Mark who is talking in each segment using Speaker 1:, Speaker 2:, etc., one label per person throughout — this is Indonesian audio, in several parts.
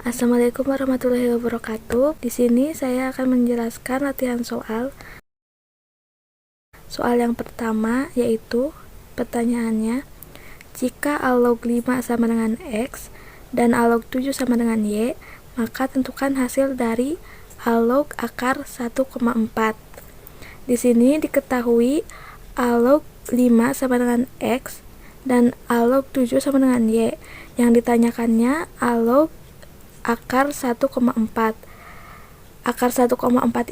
Speaker 1: Assalamualaikum warahmatullahi wabarakatuh. Di sini saya akan menjelaskan latihan soal. Soal yang pertama yaitu pertanyaannya, jika a log 5 sama dengan X dan a log 7 sama dengan Y, maka tentukan hasil dari a log akar 1,4. Di sini diketahui a log 5 sama dengan X dan a log 7 sama dengan Y. Yang ditanyakannya a log akar 1,4. Akar 1,4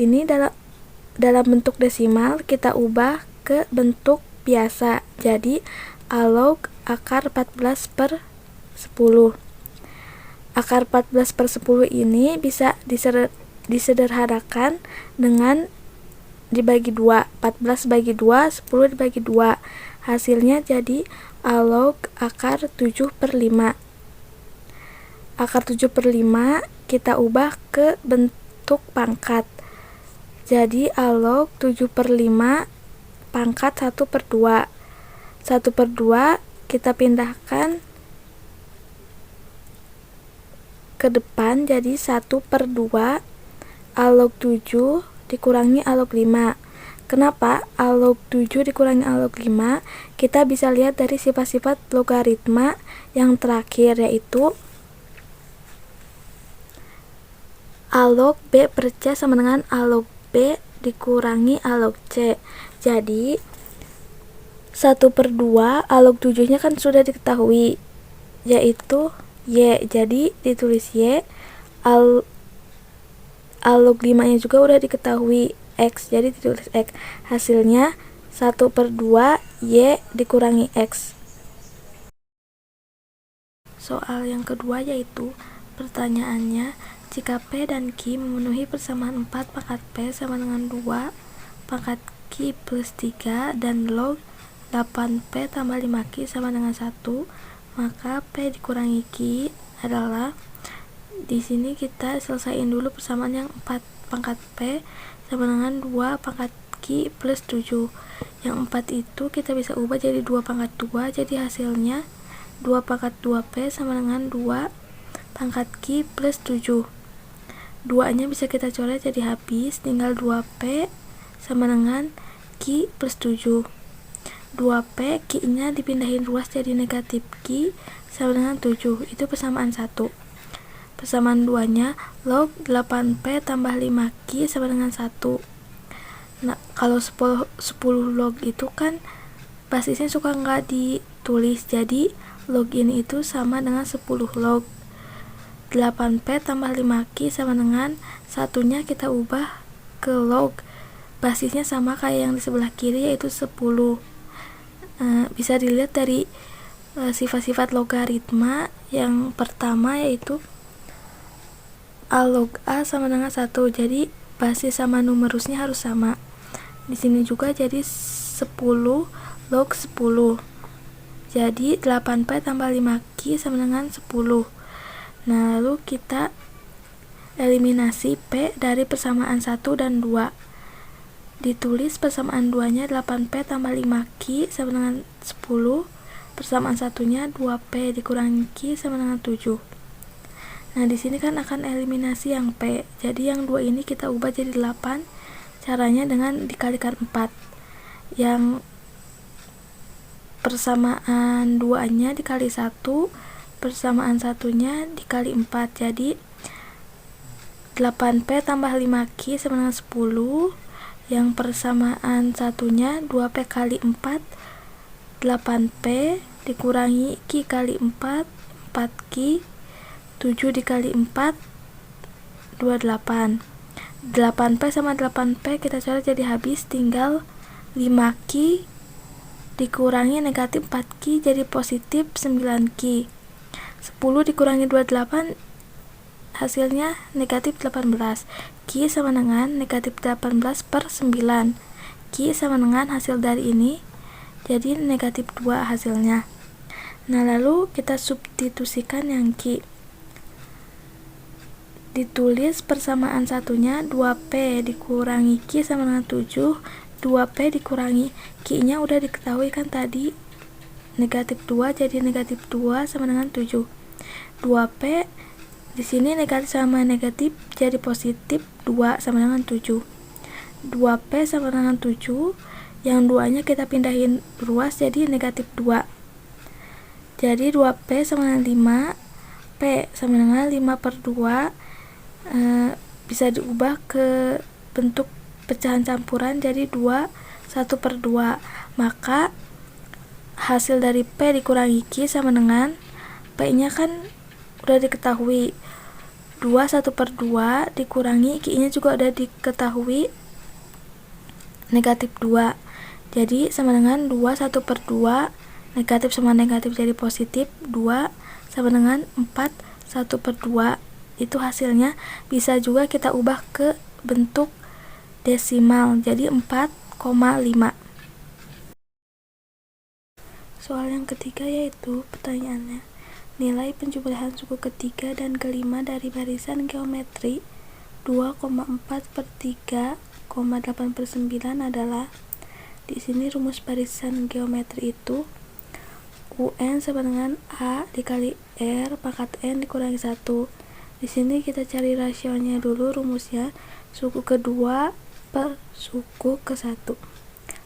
Speaker 1: ini dalam bentuk desimal kita ubah ke bentuk biasa. Jadi a log akar 14 per 10. Akar 14 per 10 ini bisa disederhanakan dengan dibagi 2. 14 bagi 2, 10 dibagi 2. Hasilnya jadi a log akar 7 per 5. Akar 7 per 5 kita ubah ke bentuk pangkat. Jadi a log 7 per 5 pangkat 1 per 2. 1 per 2 kita pindahkan ke depan jadi 1 per 2 a log 7 dikurangi a log 5. Kenapa a log 7 dikurangi a log 5? Kita bisa lihat dari sifat-sifat logaritma yang terakhir, yaitu a log B per C sama dengan a log B dikurangi a log C. Jadi 1 per 2 a log 7 nya kan sudah diketahui, yaitu Y. Jadi ditulis Y. A log 5 nya juga udah diketahui, X. Jadi ditulis X. Hasilnya 1 per 2 Y dikurangi X. Soal yang kedua yaitu pertanyaannya, jika P dan Q memenuhi persamaan 4 pangkat P sama dengan 2 pangkat Q plus 3 dan log 8P tambah 5Q sama dengan 1, maka P dikurangi Q adalah, di sini kita selesaiin dulu persamaan yang 4 pangkat P sama dengan 2 pangkat Q plus 7. Yang 4 itu kita bisa ubah jadi 2 pangkat 2, jadi hasilnya 2 pangkat 2P sama dengan 2 pangkat Q plus 7. 2 nya bisa kita coret jadi habis, tinggal 2P sama dengan Q plus 7. 2P, Q nya dipindahin ruas jadi negatif Q sama dengan 7. Itu persamaan 1. Persamaan 2 nya log 8P tambah 5Q sama dengan 1. Nah, kalau 10 log itu kan basisnya suka nggak ditulis, jadi log ini itu sama dengan 10 log. 8P tambah 5Q sama dengan satunya kita ubah ke log, basisnya sama kayak yang di sebelah kiri yaitu 10. Bisa dilihat dari sifat-sifat logaritma. Yang pertama yaitu a log A sama dengan 1, jadi basis sama numerusnya harus sama. Di sini juga jadi 10 log 10, jadi 8P tambah 5Q sama dengan 10. Nah, lalu kita eliminasi P dari persamaan 1 dan 2. Ditulis persamaan 2 nya 8P tambah 5Q sama dengan 10. Persamaan 1 nya 2P dikurangi Q sama dengan 7. Nah, di sini kan akan eliminasi yang P. Jadi yang 2 ini kita ubah jadi 8. Caranya dengan dikalikan 4. Yang persamaan 2 nya dikali 1, persamaan 1 nya dikali 4, jadi 8P tambah 5Q sama dengan 10. Yang persamaan 1 nya 2P kali 4, 8P dikurangi Q kali 4, 4Q, 7 dikali 4, 28. 8P sama 8P kita coret jadi habis, tinggal 5Q dikurangi negatif 4Q jadi positif 9Q. 10 dikurangi 28 hasilnya negatif 18. Q sama dengan negatif 18 per 9. Q sama dengan hasil dari ini, jadi negatif 2 hasilnya. Nah, lalu kita substitusikan yang Q. Ditulis persamaan satunya 2P dikurangi Q sama dengan 7. 2P dikurangi Q nya udah diketahui kan tadi, negatif 2, jadi negatif 2 sama dengan 7. 2P Di sini negatif sama negatif jadi positif, 2 sama dengan 7. 2P sama dengan 7, yang 2-nya kita pindahin ruas jadi negatif 2. Jadi 2P sama dengan 5, P sama dengan 5 per 2, bisa diubah ke bentuk pecahan campuran jadi 2, 1 per 2. Maka hasil dari P dikurangi Q sama dengan, P nya kan udah diketahui, 2 1 per 2 dikurangi Q nya juga udah diketahui, negatif 2. Jadi sama dengan 2 1 per 2, negatif sama negatif jadi positif, 2 sama dengan 4 1 per 2. Itu hasilnya. Bisa juga kita ubah ke bentuk desimal jadi 4,5. Soal yang ketiga yaitu pertanyaannya, nilai penjumlahan suku ketiga dan kelima dari barisan geometri 2,4 per 3,8 per 9 adalah. Di sini rumus barisan geometri itu UN sama dengan A dikali R pangkat N dikurangi 1. Di sini kita cari rasionya dulu, rumusnya suku kedua per suku ke 1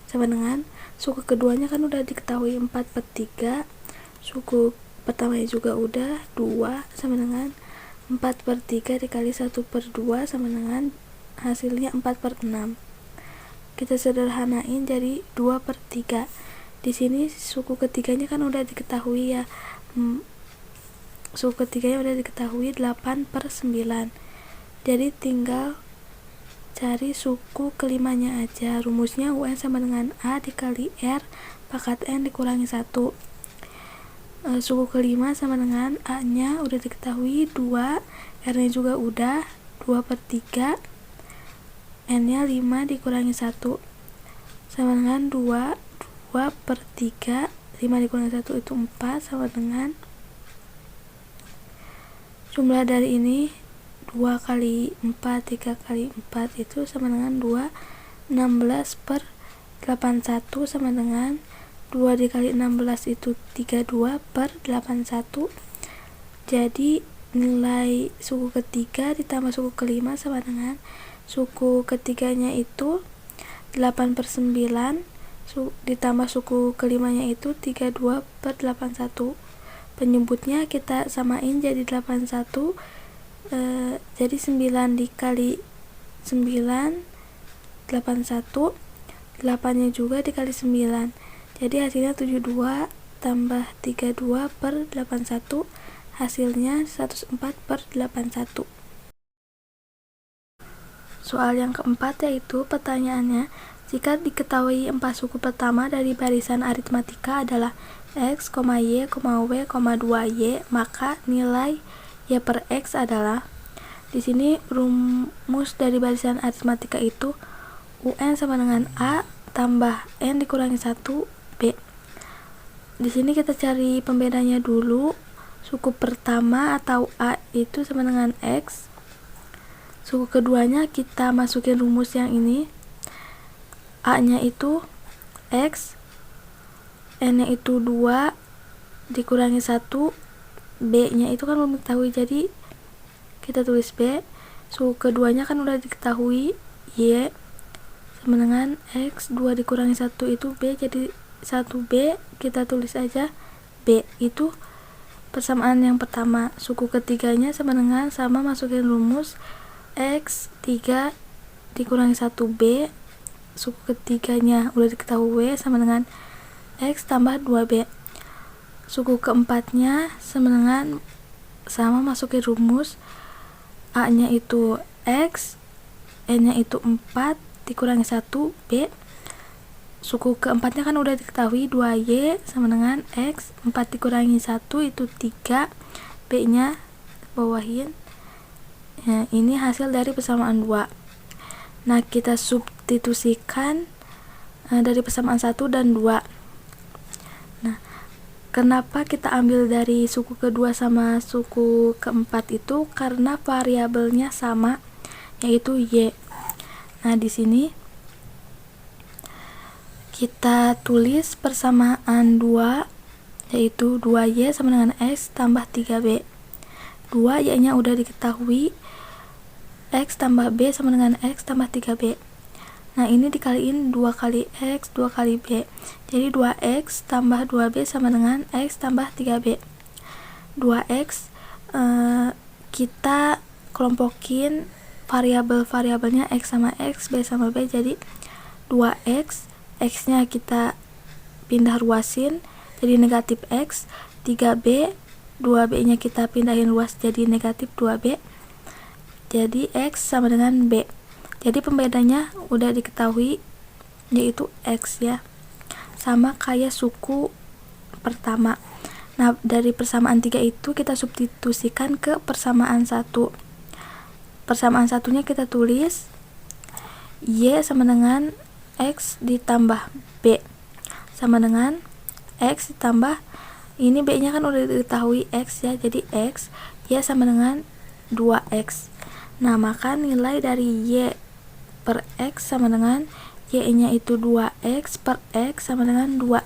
Speaker 1: sama dengan, suku keduanya kan udah diketahui 4 per 3, suku pertamanya juga udah 2 sama dengan 4 per 3 dikali 1 per 2 sama dengan hasilnya 4 per 6. Kita sederhanain jadi 2 per 3. Di sini suku ketiganya kan udah diketahui ya, suku ketiganya udah diketahui 8 per 9. Jadi tinggal cari suku kelimanya aja. Rumusnya UN sama dengan A dikali R pangkat N dikurangi 1. Suku kelima sama dengan A nya udah diketahui 2, R nya juga udah 2 per 3, N nya 5 dikurangi 1 sama dengan 2 per 3, 5 dikurangi 1 itu 4 sama dengan, jumlah dari ini 2 kali 4, 3 kali 4 itu sama dengan 2, 16 per 81 sama dengan 2 dikali 16 itu 32 per 81. Jadi nilai suku ketiga ditambah suku kelima sama dengan, suku ketiganya itu 8 per 9 ditambah suku kelimanya itu 32 per 81. Penyebutnya kita samain jadi 81, jadi 9 dikali 9 81, 8 nya juga dikali 9, jadi hasilnya 72 tambah 32 per 81, hasilnya 104 per 81. Soal yang keempat yaitu pertanyaannya, jika diketahui 4 suku pertama dari barisan aritmatika adalah X, Y, W, 2Y, maka nilai Y per X adalah. Di sini rumus dari barisan aritmatika itu UN sama dengan A tambah N dikurangi 1 B. Di sini kita cari pembedanya dulu. Suku pertama atau A itu sama dengan X. Suku keduanya kita masukin rumus yang ini. A nya itu X, N nya itu 2 dikurangi 1, B nya itu kan belum diketahui jadi kita tulis B. Suku keduanya kan udah diketahui Y sama dengan X, 2 dikurangi 1 itu B, jadi 1B, kita tulis aja B. Itu persamaan yang pertama. Suku ketiganya sama dengan, sama masukin rumus X 3 dikurangi 1B, suku ketiganya udah diketahui sama dengan X tambah 2B. Suku keempatnya sama dengan, sama masukin rumus A nya itu X, N nya itu 4 dikurangi 1B. Suku keempatnya kan udah diketahui 2Y sama dengan X, 4 dikurangi 1 itu 3, B nya bawahin. Nah, ini hasil dari persamaan 2. Nah, kita substitusikan dari persamaan 1 dan 2. Nah, kenapa kita ambil dari suku kedua sama suku keempat itu? Karena variabelnya sama, yaitu Y. Nah, di sini kita tulis persamaan 2, yaitu 2Y sama dengan X tambah 3B. 2 Y nya udah diketahui, X tambah B sama dengan X tambah 3B. Nah ini dikaliin 2 kali X 2 kali B, jadi 2X tambah 2B sama dengan X tambah 3B. 2X kita kelompokin variabel-variabelnya X sama X, B sama B, jadi 2X, X nya kita pindah ruasin jadi negatif X, 3B, 2B nya kita pindahin luas jadi negatif 2B, jadi X sama dengan B. Jadi pembedanya udah diketahui, yaitu X ya, sama kayak suku pertama. Nah dari persamaan 3 itu kita substitusikan ke persamaan 1. Persamaan satunya kita tulis Y sama dengan X ditambah B sama dengan X ditambah, ini B nya kan udah diketahui X ya, jadi X, Y sama dengan 2X. Nah maka nilai dari Y per X sama dengan Y nya itu 2X per X sama dengan 2.